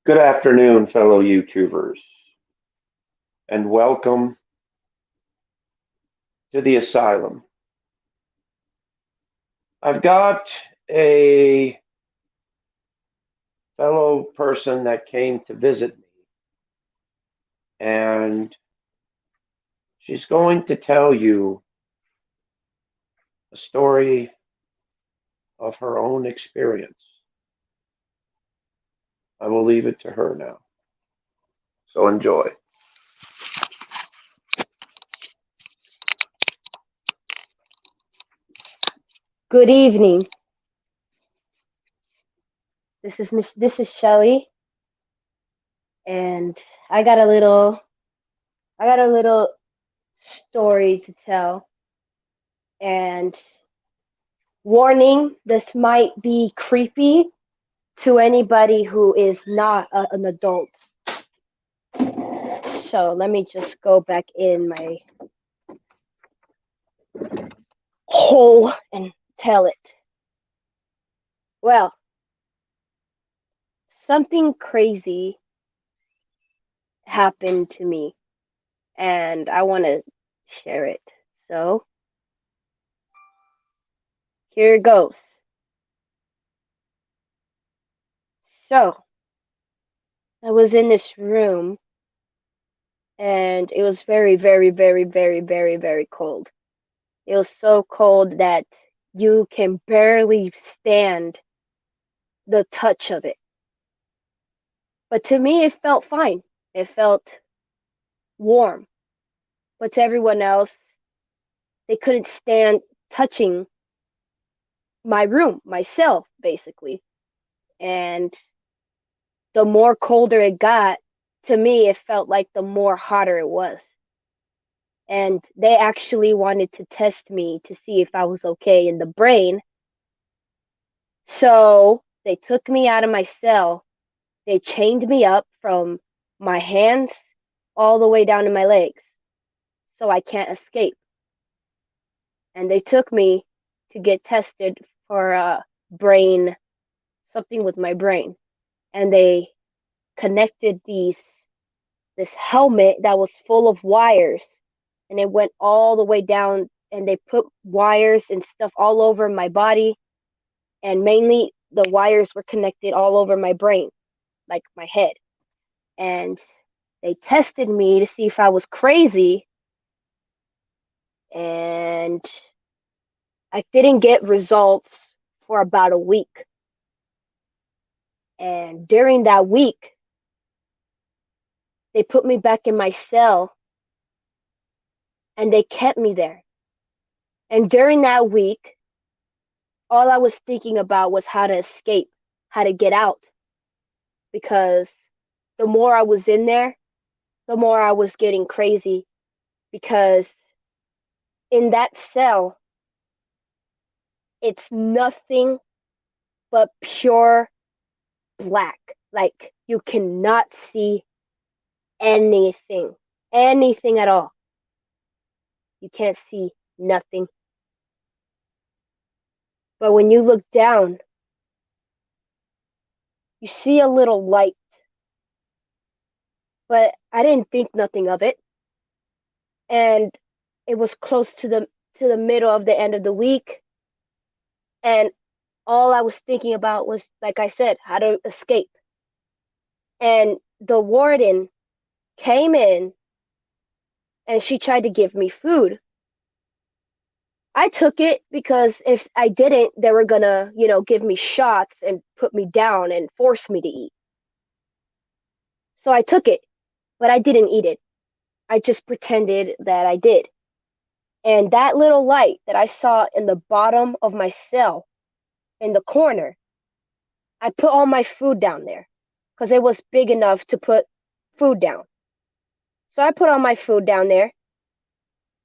Good afternoon, fellow YouTubers, and welcome to the asylum. I've got a fellow person that came to visit me, and she's going to tell you a story of her own experience. I will leave it to her now. So enjoy. Good evening. This is Shelly, and I got a little I got a little story to tell. And warning, this might be creepy to anybody who is not an adult. So let me just go back in my hole and tell it. Well, something crazy happened to me, and I want to share it. So here it goes. So I was in this room, and it was very, very, very, very, very, very cold. It was so cold that you can barely stand the touch of it. But to me, it felt fine. It felt warm. But to everyone else, they couldn't stand touching my room, myself, basically. And the more colder it got, to me, it felt like the more hotter it was. And they actually wanted to test me to see if I was okay in the brain. So they took me out of my cell. They chained me up from my hands all the way down to my legs so I can't escape. And they took me to get tested for brain, something with my brain. And they connected this helmet that was full of wires, and it went all the way down, and they put wires and stuff all over my body, and mainly the wires were connected all over my brain, like my head. And they tested me to see if I was crazy, and I didn't get results for about a week. And during that week, they put me back in my cell, and they kept me there. And during that week, all I was thinking about was how to escape, how to get out, because the more I was in there, the more I was getting crazy, because in that cell, it's nothing but pure black. Like you cannot see anything, anything at all. You can't see nothing. But when you look down, you see a little light. But I didn't think nothing of it. And it was close to the middle of the end of the week. And all I was thinking about was, like I said, how to escape. And the warden came in and she tried to give me food. I took it because if I didn't, they were gonna, give me shots and put me down and force me to eat. So I took it, but I didn't eat it. I just pretended that I did. And that little light that I saw in the bottom of my cell in the corner, I put all my food down there because it was big enough to put food down. So I put all my food down there,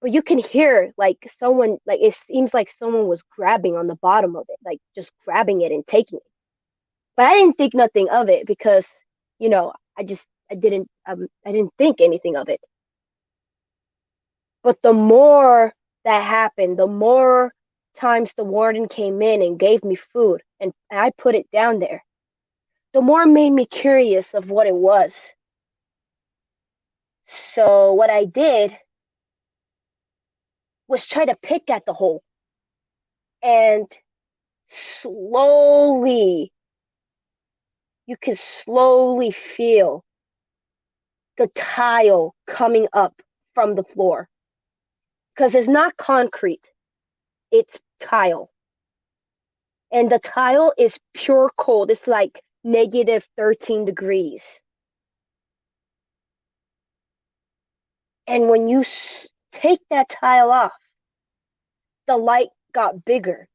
but you can hear like someone, like it seems like someone was grabbing on the bottom of it, like just grabbing it and taking it. But I didn't think nothing of it because, you know, I just I didn't think anything of it. But the more that happened, the more times the warden came in and gave me food, and I put it down there. the more it made me curious of what it was. So what I did was try to pick at the hole, and slowly, you can slowly feel the tile coming up from the floor, because it's not concrete, it's tile. And the tile is pure cold. It's like negative 13 degrees. And when you take that tile off, the light got bigger,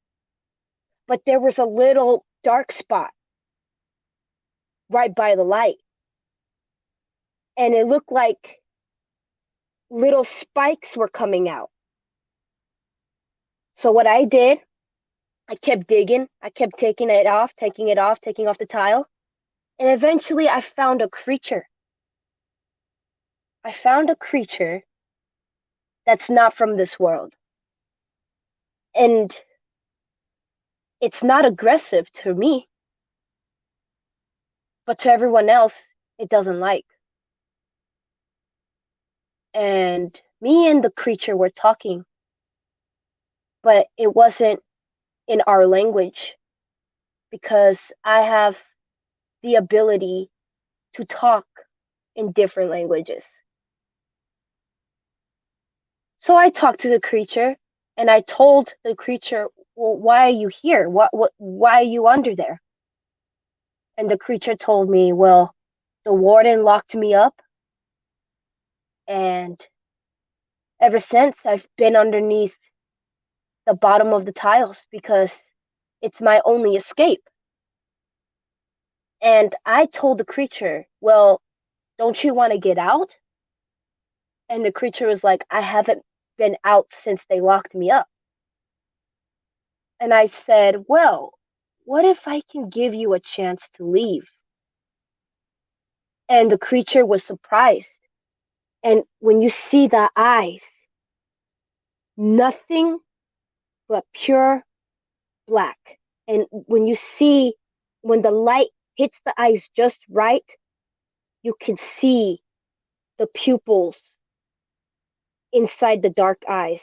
but there was a little dark spot right by the light. And it looked like little spikes were coming out. So what I did, I kept digging. I kept taking it off, taking it off, taking off the tile. And eventually I found a creature. I found a creature that's not from this world. And it's not aggressive to me, but to everyone else, it doesn't like. And me and the creature were talking, but it wasn't in our language because I have the ability to talk in different languages. So I talked to the creature and I told the creature, well, why are you here? Why are you under there? And the creature told me, well, the warden locked me up, and ever since I've been underneath the bottom of the tiles because it's my only escape. And I told the creature, well, don't you want to get out? And the creature was like, I haven't been out since they locked me up. And I said, well, what if I can give you a chance to leave? And the creature was surprised. And when you see the eyes, nothing but pure black. And when the light hits the eyes just right, you can see the pupils inside the dark eyes,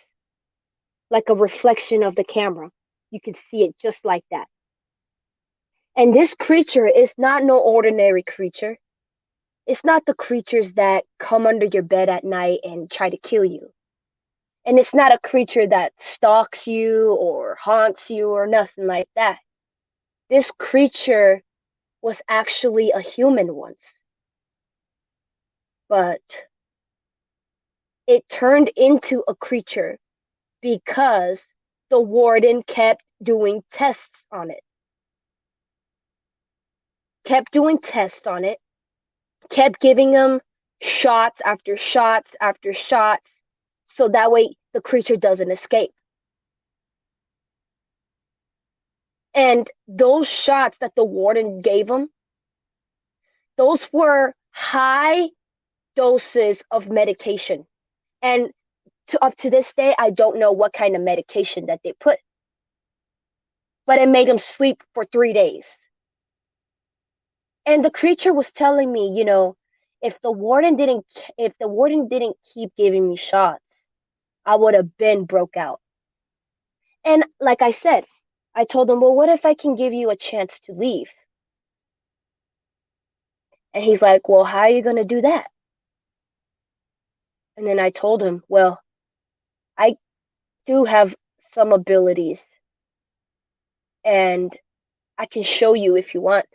like a reflection of the camera. You can see it just like that. And this creature is not no ordinary creature. It's not the creatures that come under your bed at night and try to kill you. And it's not a creature that stalks you or haunts you or nothing like that. This creature was actually a human once, but it turned into a creature because the warden kept doing tests on it, kept doing tests on it, kept giving him shots after shots after shots, so that way the creature doesn't escape. And those shots that the warden gave him, those were high doses of medication. And up to this day, I don't know what kind of medication that they put, but it made him sleep for 3 days. And the creature was telling me, if the warden didn't keep giving me shots, I would have been broke out. And like I said, I told him, well, what if I can give you a chance to leave? And he's like, well, how are you going to do that? And then I told him, well, I do have some abilities and I can show you if you want,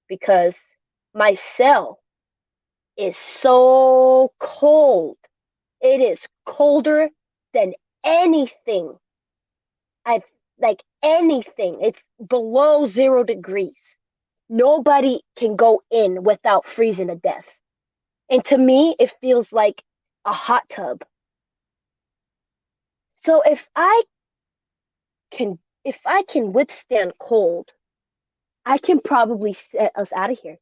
because my cell is so cold. It is colder than anything. I've like anything. It's below 0 degrees. Nobody can go in without freezing to death. And to me, it feels like a hot tub. So if I can withstand cold, I can probably set us out of here.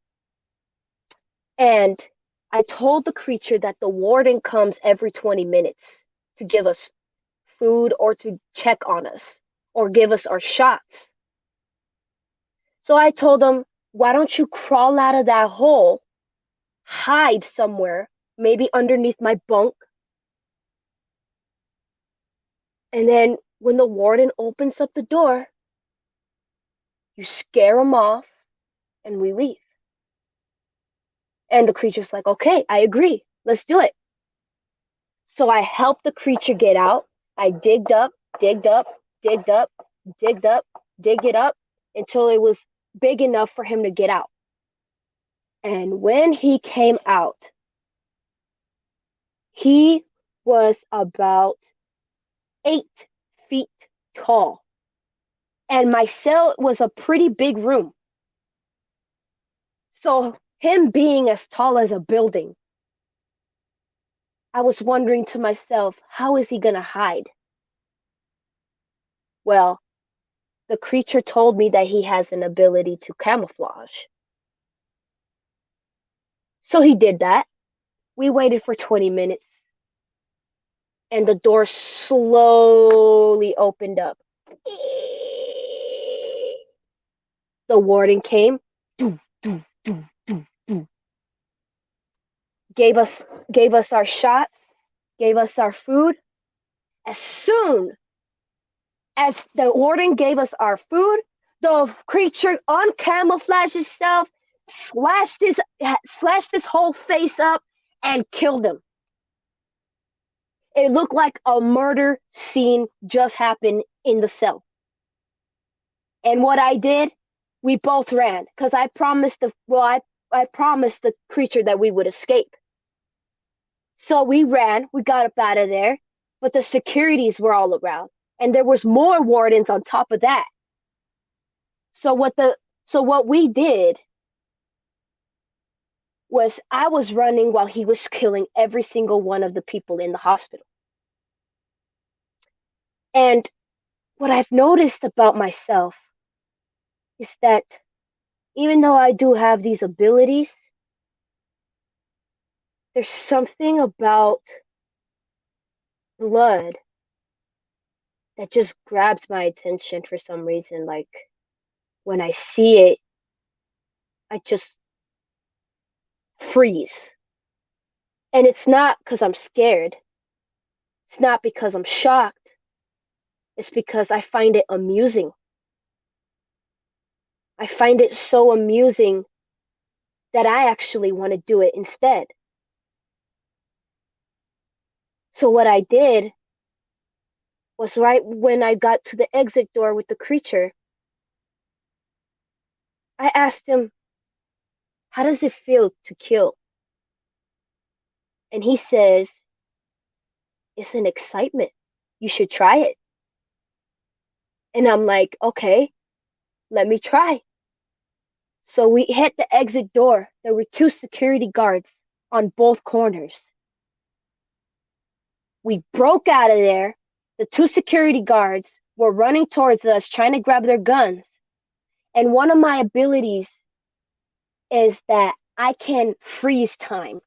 And I told the creature that the warden comes every 20 minutes to give us food or to check on us or give us our shots. So I told him, why don't you crawl out of that hole, hide somewhere, maybe underneath my bunk, and then when the warden opens up the door, you scare him off and we leave. And the creature's like, okay, I agree. Let's do it. So I helped the creature get out. I digged up, digged up, digged up, digged up, dig it up until it was big enough for him to get out. And when he came out, he was about 8 feet tall. And my cell was a pretty big room. So him being as tall as a building, I was wondering to myself, how is he going to hide? Well, the creature told me that he has an ability to camouflage. So he did that. We waited for 20 minutes and the door slowly opened up. The warden came, gave us gave us our shots, gave us our food. As soon as the warden gave us our food, the creature uncamouflaged itself, slashed his whole face up, and killed him. It looked like a murder scene just happened in the cell. And what I did, we both ran because I promised the creature that we would escape. So we ran, we got up out of there, but the securities were all around, and there was more wardens on top of that. So what we did was I was running while he was killing every single one of the people in the hospital. And what I've noticed about myself is that even though I do have these abilities, there's something about blood that just grabs my attention for some reason. Like when I see it, I just freeze. And it's not because I'm scared. It's not because I'm shocked. It's because I find it amusing. I find it so amusing that I actually want to do it instead. So what I did was right when I got to the exit door with the creature, I asked him, how does it feel to kill? And he says, it's an excitement. You should try it. And I'm like, okay, let me try. So we hit the exit door. There were 2 security guards on both corners. We broke out of there. The 2 security guards were running towards us, trying to grab their guns. And one of my abilities is that I can freeze time.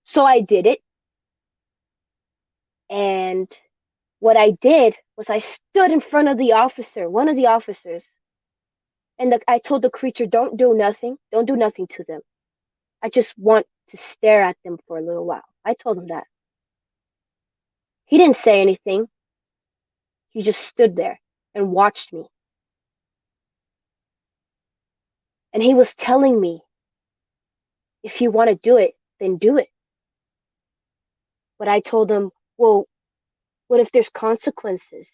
So I did it. And what I did was I stood in front of the officer, one of the officers, and I told the creature, don't do nothing. Don't do nothing to them. I just want to stare at them for a little while. I told him that. He didn't say anything. He just stood there and watched me. And he was telling me, if you want to do it, then do it. But I told him, well, what if there's consequences?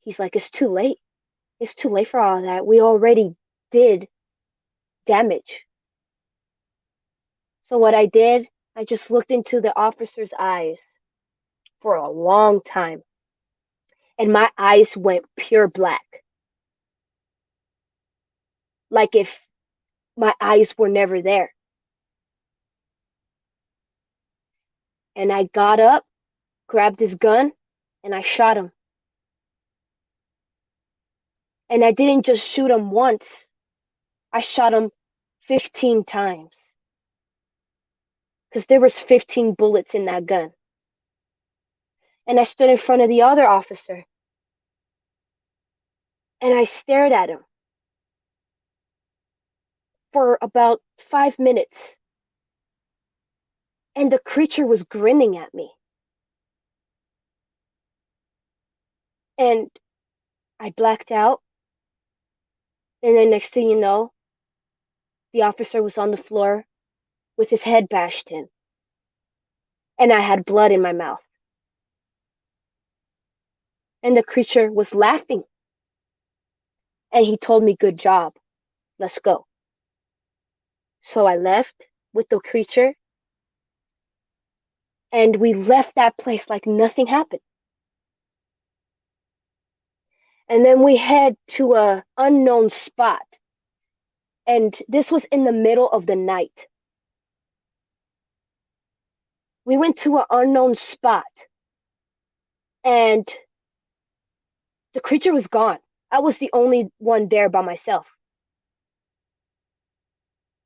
He's like, it's too late. It's too late for all of that. We already did damage. So what I did, I just looked into the officer's eyes for a long time. And my eyes went pure black. Like if my eyes were never there. And I got up, grabbed his gun, and I shot him. And I didn't just shoot him once. I shot him 15 times. Because there was 15 bullets in that gun. And I stood in front of the other officer. And I stared at him. for about 5 minutes, and the creature was grinning at me. And I blacked out, and then next thing you know, the officer was on the floor with his head bashed in, and I had blood in my mouth. And the creature was laughing, and he told me, "Good job, let's go." So I left with the creature, and we left that place like nothing happened. And then we head to a unknown spot, and this was in the middle of the night. We went to an unknown spot, and the creature was gone. I was the only one there by myself.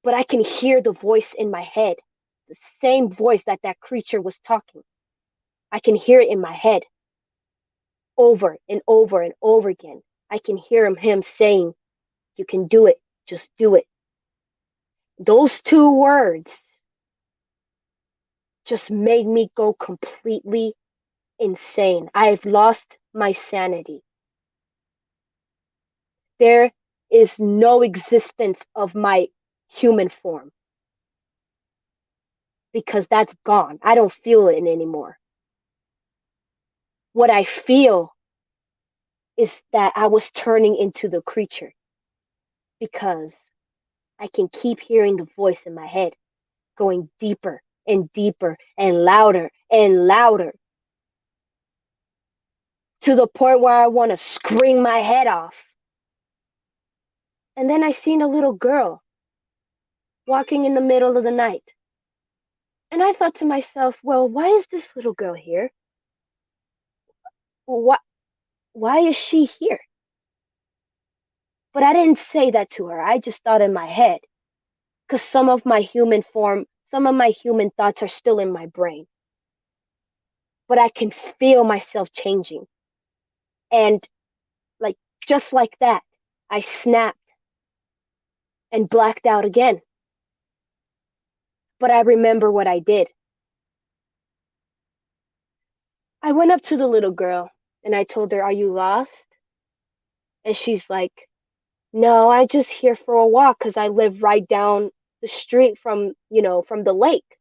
But I can hear the voice in my head, the same voice that that creature was talking. I can hear it in my head over and over and over again. I can hear him saying, "You can do it, just do it." Those two words just made me go completely insane. I've lost my sanity. There is no existence of my human form because that's gone. I don't feel it anymore. What I feel is that I was turning into the creature because I can keep hearing the voice in my head going deeper and deeper and louder to the point where I want to scream my head off. And then I seen a little girl walking in the middle of the night. And I thought to myself, well, why is this little girl here? Why, why is she here? But I didn't say that to her. I just thought in my head because some of my human thoughts are still in my brain. But I can feel myself changing. And like just like that, I snapped and blacked out again. But I remember what I did. I went up to the little girl and I told her, "Are you lost?" And she's like, "No, I just here for a walk because I live right down the street from the lake."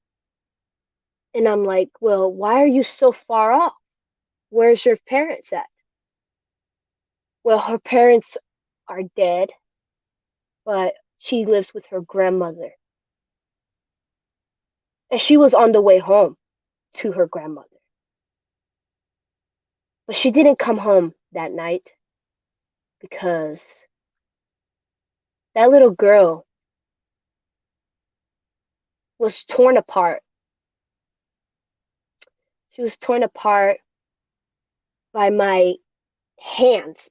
And I'm like, "Well, why are you so far off? Where's your parents at?" Well, her parents are dead, but she lives with her grandmother. And she was on the way home to her grandmother. But she didn't come home that night because that little girl was torn apart. She was torn apart by my hands,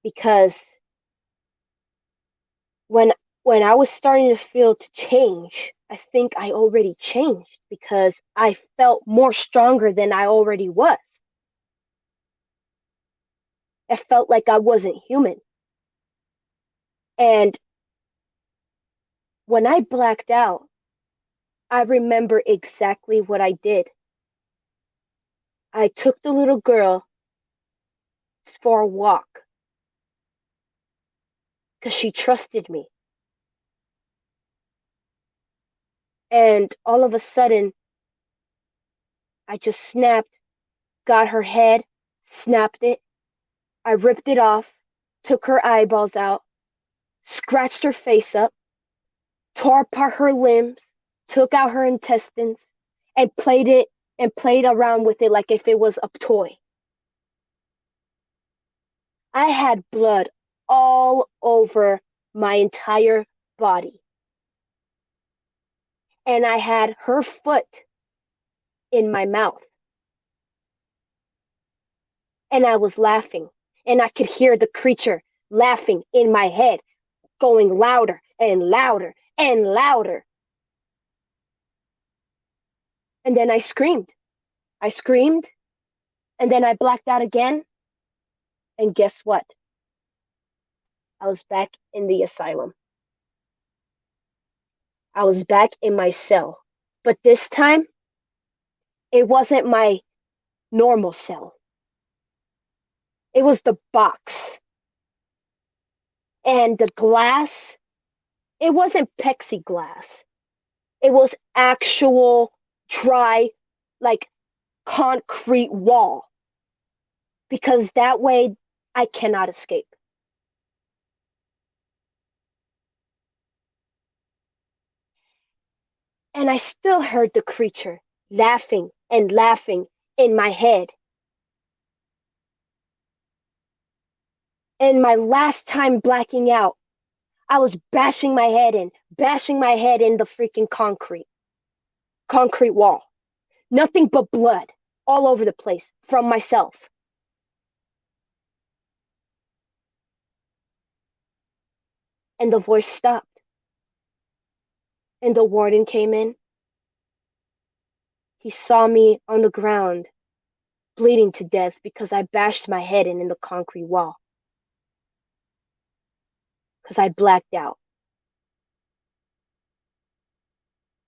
because when when I was starting to feel to change, I think I already changed because I felt more stronger than I already was. I felt like I wasn't human. And when I blacked out, I remember exactly what I did. I took the little girl for a walk because she trusted me. And all of a sudden, I just snapped, got her head, snapped it. I ripped it off, took her eyeballs out, scratched her face up, tore apart her limbs, took out her intestines, and played around with it like if it was a toy. I had blood all over my entire body. And I had her foot in my mouth. And I was laughing. And I could hear the creature laughing in my head, going louder and louder and louder. And then I screamed. I screamed, and then I blacked out again. And guess what? I was back in the asylum. I was back in my cell. But this time, it wasn't my normal cell. It was the box. And the glass, it wasn't plexiglass. It was actual dry, like concrete wall. Because that way I cannot escape. And I still heard the creature laughing and laughing in my head. And my last time blacking out, I was bashing my head in the freaking concrete wall. Nothing but blood all over the place from myself. And the voice stopped. And the warden came in. He saw me on the ground, bleeding to death because I bashed my head in the concrete wall. Because I blacked out.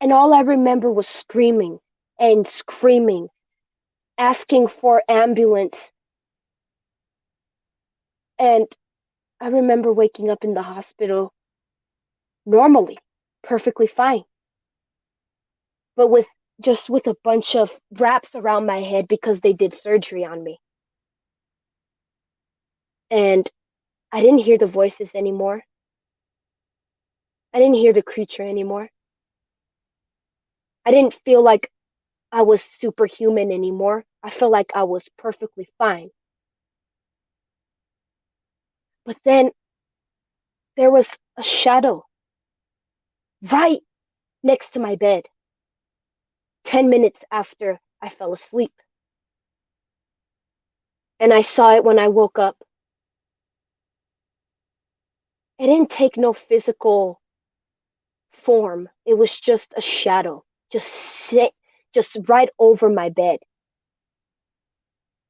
And all I remember was screaming and screaming, asking for ambulance. And I remember waking up in the hospital normally, perfectly fine, but with a bunch of wraps around my head because they did surgery on me. And I didn't hear the voices anymore. I didn't hear the creature anymore. I didn't feel like I was superhuman anymore. I felt like I was perfectly fine. But then there was a shadow right next to my bed, 10 minutes after I fell asleep. And I saw it when I woke up. It didn't take no physical form. It was just a shadow, just right over my bed,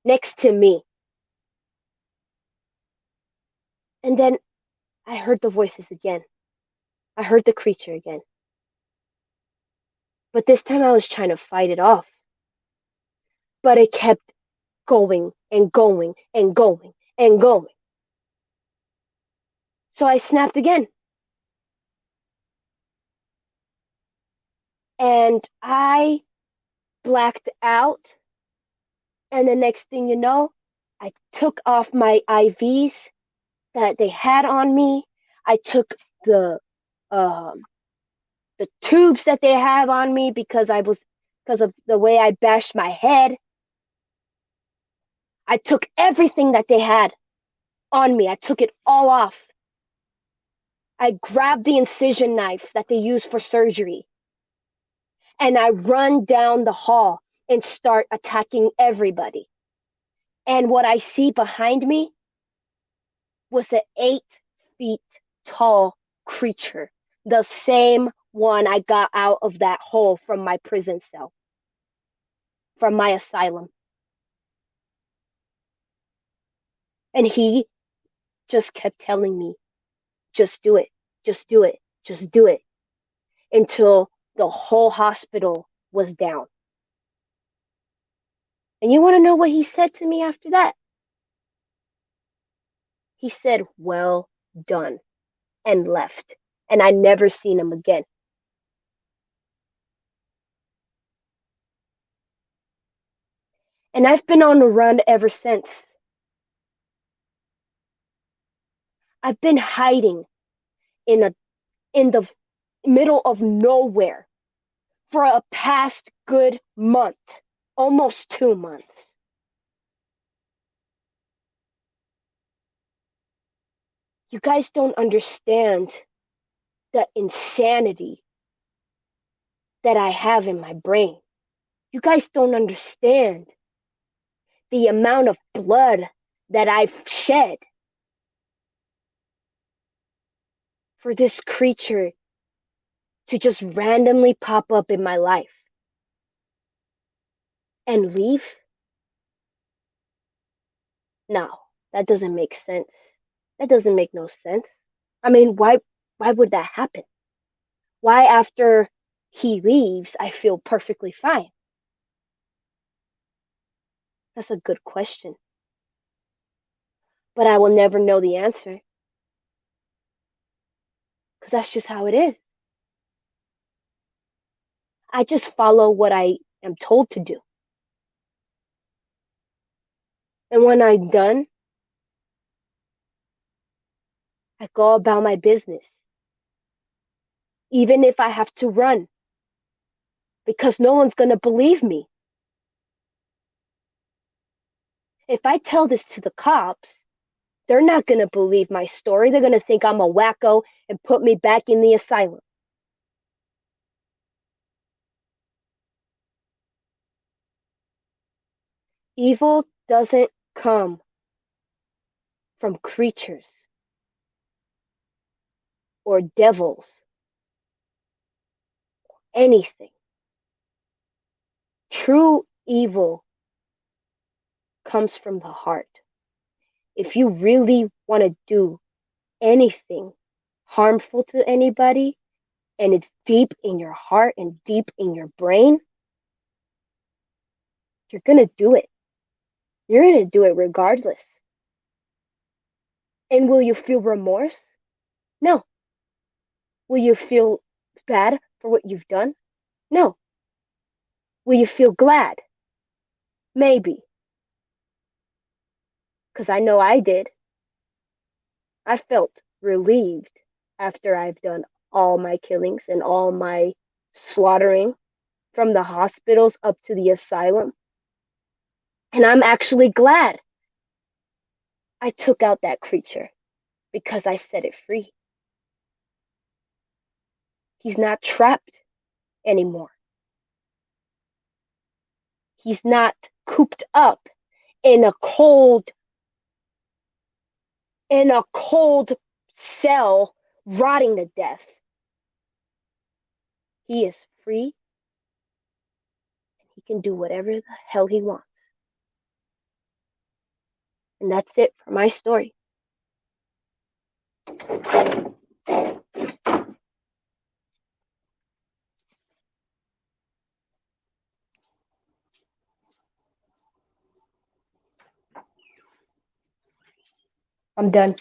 next to me. And then I heard the voices again. I heard the creature again. But this time I was trying to fight it off. But it kept going and going and going and going. So I snapped again. And I blacked out. And the next thing you know, I took off my IVs that they had on me. I took the um, the tubes that they have on me because of the way I bashed my head. I took everything that they had on me. I took it all off. I grabbed the incision knife that they use for surgery and I run down the hall and start attacking everybody. And what I see behind me was an 8 feet tall creature, the same one I got out of that hole from my prison cell, from my asylum. And he just kept telling me, just do it, just do it, just do it, until the whole hospital was down. And you want to know what he said to me after that? He said, well done, and left. And I never seen him again. And I've been on the run ever since. I've been hiding in a in the middle of nowhere for a past good month, almost 2 months. You guys don't understand the insanity that I have in my brain. You guys don't understand the amount of blood that I've shed for this creature to just randomly pop up in my life and leave. No, that doesn't make sense. That doesn't make no sense. I mean, why would that happen? Why after he leaves, I feel perfectly fine? That's a good question. But I will never know the answer because that's just how it is. I just follow what I am told to do. And when I'm done, I go about my business, even if I have to run, because no one's going to believe me. If I tell this to the cops, they're not going to believe my story. They're going to think I'm a wacko and put me back in the asylum. Evil doesn't come from creatures or devils, anything. True evil comes from the heart. If you really want to do anything harmful to anybody and it's deep in your heart and deep in your brain, you're going to do it. You're going to do it regardless. And will you feel remorse? No. Will you feel bad for what you've done? No. Will you feel glad? Maybe. Because I know I did. I felt relieved after I've done all my killings and all my slaughtering from the hospitals up to the asylum. And I'm actually glad I took out that creature because I set it free. He's not trapped anymore. He's not cooped up in a cold cell rotting to death. He is free. He can do whatever the hell he wants. And that's it for my story. I'm done.